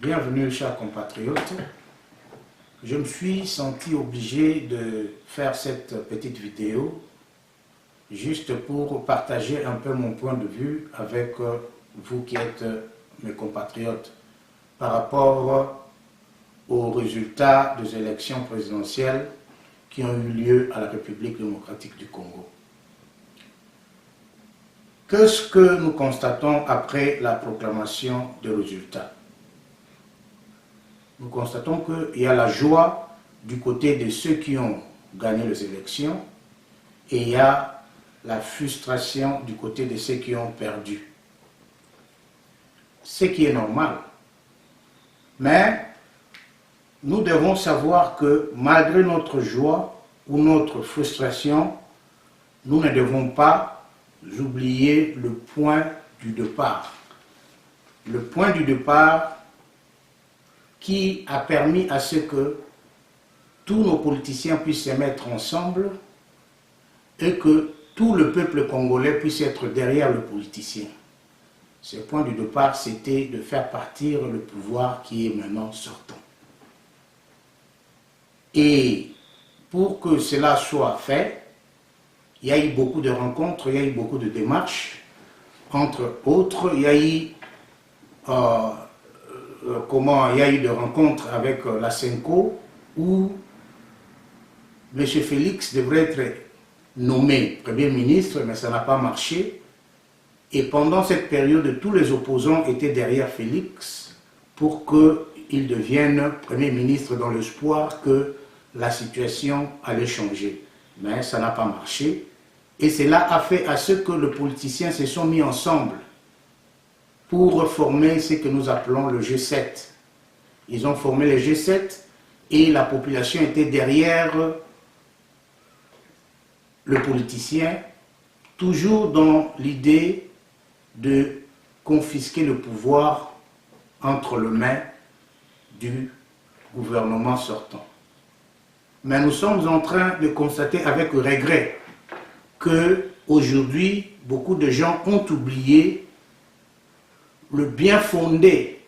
Bienvenue, chers compatriotes. Je me suis senti obligé de faire cette petite vidéo juste pour partager un peu mon point de vue avec vous qui êtes mes compatriotes par rapport aux résultats des élections présidentielles qui ont eu lieu à la République démocratique du Congo. Qu'est-ce que nous constatons après la proclamation des résultats? Nous constatons qu'il y a la joie du côté de ceux qui ont gagné les élections et il y a la frustration du côté de ceux qui ont perdu. Ce qui est normal. Mais nous devons savoir que malgré notre joie ou notre frustration, nous ne devons pas oublier le point du départ. Le point du départ qui a permis à ce que tous nos politiciens puissent se mettre ensemble et que tout le peuple congolais puisse être derrière le politicien. Ce point du départ, c'était de faire partir le pouvoir qui est maintenant sortant. Et pour que cela soit fait, il y a eu beaucoup de rencontres, il y a eu beaucoup de démarches. Entre autres, il y a eu il y a eu des rencontres avec la Senko où M. Félix devrait être nommé Premier ministre, mais ça n'a pas marché. Et pendant cette période, tous les opposants étaient derrière Félix pour qu'il devienne Premier ministre dans l'espoir que la situation allait changer. Mais ça n'a pas marché. Et cela a fait à ce que les politiciens se sont mis ensemble pour former ce que nous appelons le G7. Ils ont formé le G7 et la population était derrière le politicien, toujours dans l'idée de confisquer le pouvoir entre les mains du gouvernement sortant. Mais nous sommes en train de constater avec regret qu'aujourd'hui, beaucoup de gens ont oublié le bien fondé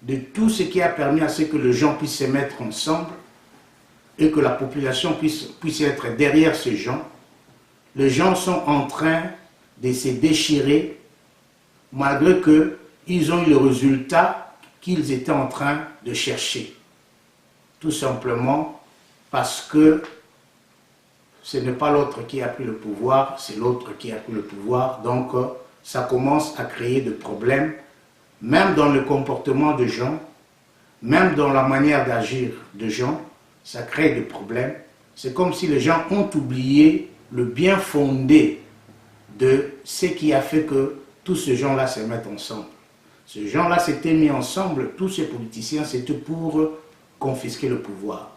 de tout ce qui a permis à ce que les gens puissent se mettre ensemble et que la population puisse être derrière ces gens. Les gens sont en train de se déchirer malgré qu'ils ont eu le résultat qu'ils étaient en train de chercher. Tout simplement parce que ce n'est pas l'autre qui a pris le pouvoir, c'est l'autre qui a pris le pouvoir. Donc, ça commence à créer des problèmes, même dans le comportement des gens, même dans la manière d'agir des gens, ça crée des problèmes. C'est comme si les gens ont oublié le bien fondé de ce qui a fait que tous ces gens-là se mettent ensemble. Ces gens-là s'étaient mis ensemble, tous ces politiciens, c'était pour confisquer le pouvoir.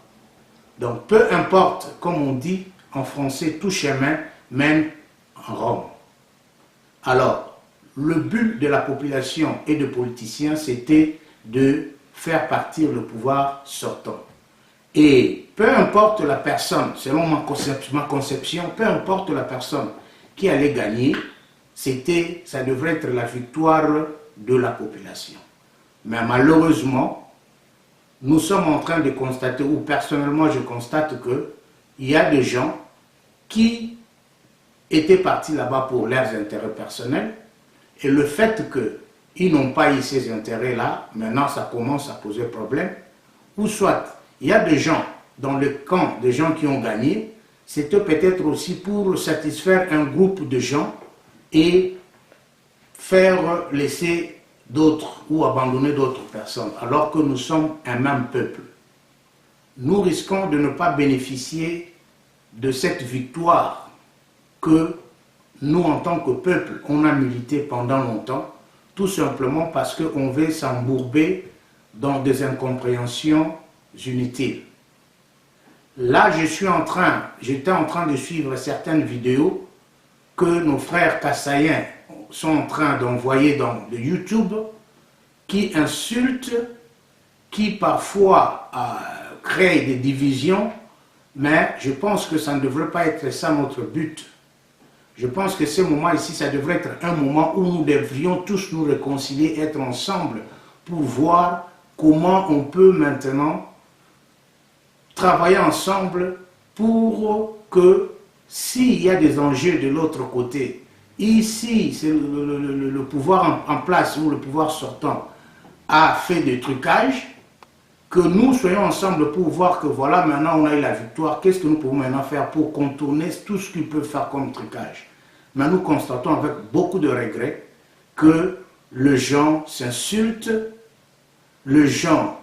Donc, peu importe, comme on dit en français, tout chemin mène en Rome. Alors, le but de la population et des politiciens, c'était de faire partir le pouvoir sortant. Et peu importe la personne, selon ma conception, peu importe la personne qui allait gagner, ça devrait être la victoire de la population. Mais malheureusement, nous sommes en train de constater, ou personnellement je constate qu'il y a des gens qui étaient partis là-bas pour leurs intérêts personnels, et le fait qu'ils n'ont pas eu ces intérêts-là, maintenant ça commence à poser problème. Ou soit, il y a des gens dans le camp des gens qui ont gagné, c'était peut-être aussi pour satisfaire un groupe de gens et faire laisser d'autres ou abandonner d'autres personnes, alors que nous sommes un même peuple. Nous risquons de ne pas bénéficier de cette victoire que nous, en tant que peuple, on a milité pendant longtemps, tout simplement parce qu'on veut s'embourber dans des incompréhensions inutiles. Là, j'étais en train de suivre certaines vidéos que nos frères kassaïens sont en train d'envoyer dans le YouTube, qui insultent, qui parfois créent des divisions, mais je pense que ça ne devrait pas être ça notre but. Je pense que ce moment ici, ça devrait être un moment où nous devrions tous nous réconcilier, être ensemble pour voir comment on peut maintenant travailler ensemble pour que s'il y a des enjeux de l'autre côté, ici c'est le pouvoir en place ou le pouvoir sortant a fait des trucages, que nous soyons ensemble pour voir que voilà, maintenant on a eu la victoire, qu'est-ce que nous pouvons maintenant faire pour contourner tout ce qu'ils peuvent faire comme trucage. Mais nous constatons avec beaucoup de regrets que les gens s'insultent, les gens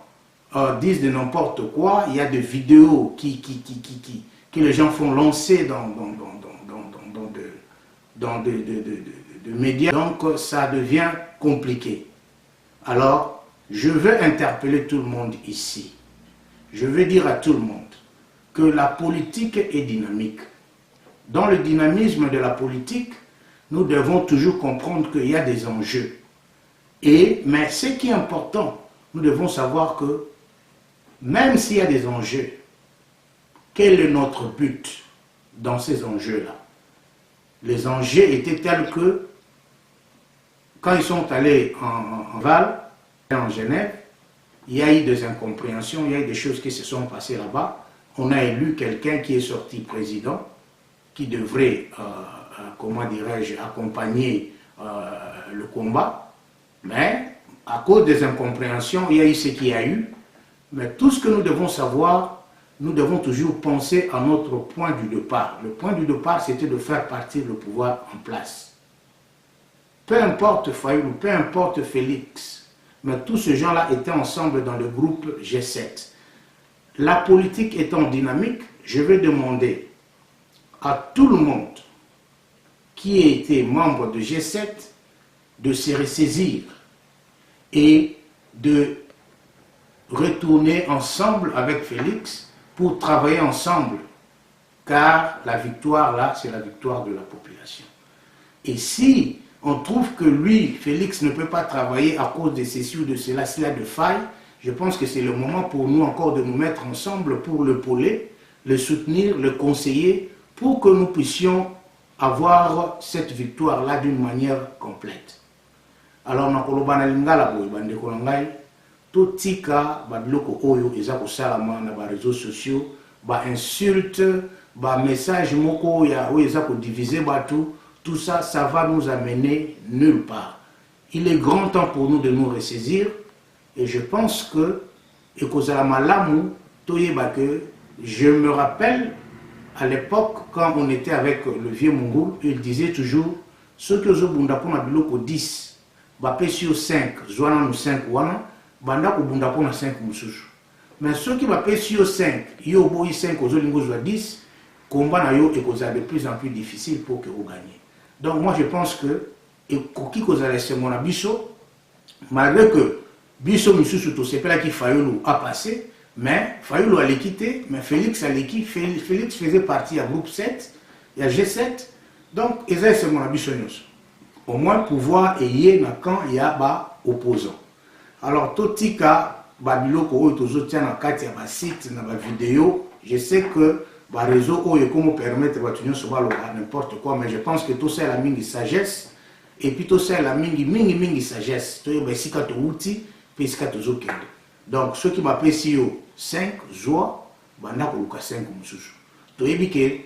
disent de n'importe quoi, il y a des vidéos que les gens font lancer dans des médias, donc ça devient compliqué. Alors, je veux interpeller tout le monde ici. Je veux dire à tout le monde que la politique est dynamique. Dans le dynamisme de la politique, nous devons toujours comprendre qu'il y a des enjeux. Mais ce qui est important, nous devons savoir que même s'il y a des enjeux, quel est notre but dans ces enjeux-là? Les enjeux étaient tels que, quand ils sont allés en Val, en Genève, il y a eu des incompréhensions, il y a eu des choses qui se sont passées là-bas. On a élu quelqu'un qui est sorti président, qui devrait, comment dirais-je, accompagner le combat. Mais à cause des incompréhensions, il y a eu ce qu'il y a eu. Mais tout ce que nous devons savoir, nous devons toujours penser à notre point du départ. Le point du départ, c'était de faire partir le pouvoir en place. Peu importe Fayoulou, peu importe Félix, mais tous ces gens-là étaient ensemble dans le groupe G7. La politique étant dynamique, je vais demander à tout le monde qui a été membre de G7 de se ressaisir et de retourner ensemble avec Félix pour travailler ensemble, car la victoire là, c'est la victoire de la population. Et si on trouve que lui, Félix, ne peut pas travailler à cause de ceci ou de cela, s'il a de failles, je pense que c'est le moment pour nous encore de nous mettre ensemble pour l'épauler, le soutenir, le conseiller, pour que nous puissions avoir cette victoire-là d'une manière complète. Alors, na lingala boy bande kolongai, tout tika badloko oyo ezako salama na ba réseaux sociaux, ba insulte, ba message moko ya oyo ezako diviser batu. Tout ça, ça va nous amener nulle part. Il est grand temps pour nous de nous ressaisir. Et je pense que, je me rappelle, à l'époque, quand on était avec le vieux Mongol, il disait toujours, ceux que je bunda pour na biloko 10, bapé sur 5, zwana nous 5 wana, banda ko bunda pour na 5 mususu. Mais ceux qui bapé sur 5, yo boy 5 aux lingo 10, combat na yo est de plus en plus difficile pour que vous gagnez. Donc moi je pense que, et qui cause à laisser mon abisso, malgré que Bisso Misusu to c'est pas là qui Fayoulou a passé, mais Fayoulou allait quitter, mais Félix allait quitter, Félix faisait partie à groupe 7, il y a G7, donc c'est mon abisso. Au moins pouvoir ayer quand il y a bas opposant. Alors totika babiloko oyo tozotia na kati ya ba site na ba vidéo, je sais que ba réseau oyo comment permettre ba tunyo soba n'importe quoi, mais je pense que tout ça la mingi sagesse et puis tout ça la mingi sagesse. To yo ba sika to outil puis sika to zokende. Donc ceux qui m'appellent SIO 5 joie banda ko luka 5 mususu. To yebi que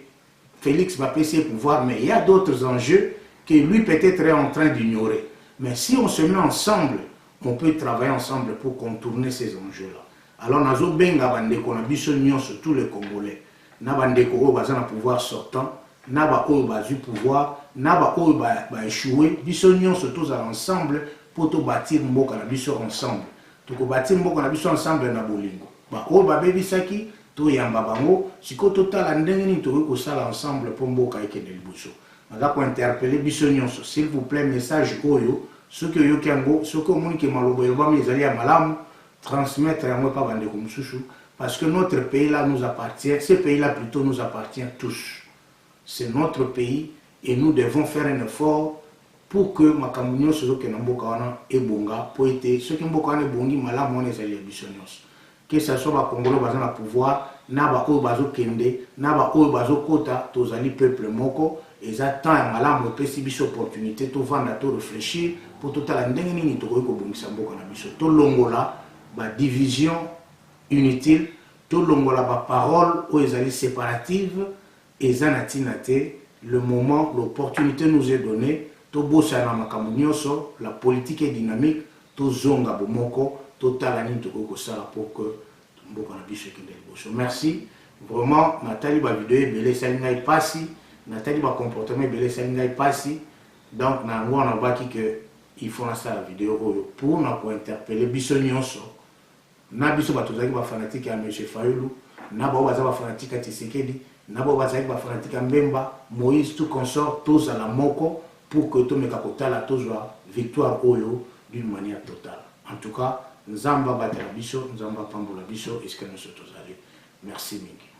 Félix va passer pouvoir, mais il y a d'autres enjeux que lui peut-être est en train d'ignorer. Mais si on se met ensemble, on peut travailler ensemble pour contourner ces enjeux-là. Alors, nazo benga bandeko na biso nyonso tous les Congolais. Na bandeko oyo baza na pouvoir sortant, na ba oyo bazu pouvoir, na ba oyo ba échouer, biso nyonso tous ensemble pour to bâtir mboka na biso ensemble. To ko bâtir mboka na biso ensemble na bolingo. Ba oyo ba bebisaki to yamba bango, siko totala ndenge ni to ko sala ensemble pour mboka ekende liboso. Naza ko interpeller biso nyonso, s'il vous plaît, message oyo ce que yo kiango, ce que moni ke malobo yo ba mizali ya malamu transmettre yango pa bande ko mususu, parce que notre pays là nous appartient, ce pays là plutôt nous appartient tous. C'est notre pays et nous devons faire un effort pour que makambo nyonso zo ke na mboka wana ebonga po ete ce que mboka wana ebongi malamu wana ezali ya biso nyonso. Que ce soit ba Congolais baza na pouvoir, na ba oyo bazo kende, na ba oyo bazo kota, tozali peuple moko. Et attend un malamu pesi biso opportunité to vanda to réfléchir pour tout la ndenge nini to ko bongisa mboka na biso to longola ba division inutile, tout longola ba parole ou les séparative et zanatinate. Le moment, l'opportunité nous est donnée. To bossa na makambo nyonso, la politique est dynamique. To zonga bomoko, to talani to ko sala pour que mboka na biso kende liboso. Merci. Vraiment, Nathalie ba vidéo belé salinga passi, Nathalie ba comportement belé salinga passi. Donc na ngona baki que il faut lancer la vidéo pour na ko interpeller biso nyonso. Na biso batozaki ba fanatique ya monsieur Fayulu, na ba baza ba fanatique ya Tshisekedi, na ba bazaki ba fanatique ya Mbemba, Moïse tout consort tous à la moko pour que to meka kotala tozwa victoire oyo d'une manière totale. En tout cas, Nzamba batela biso, Nzamba pambola biso, est-ce que nous sommes tous allés. Merci mingi.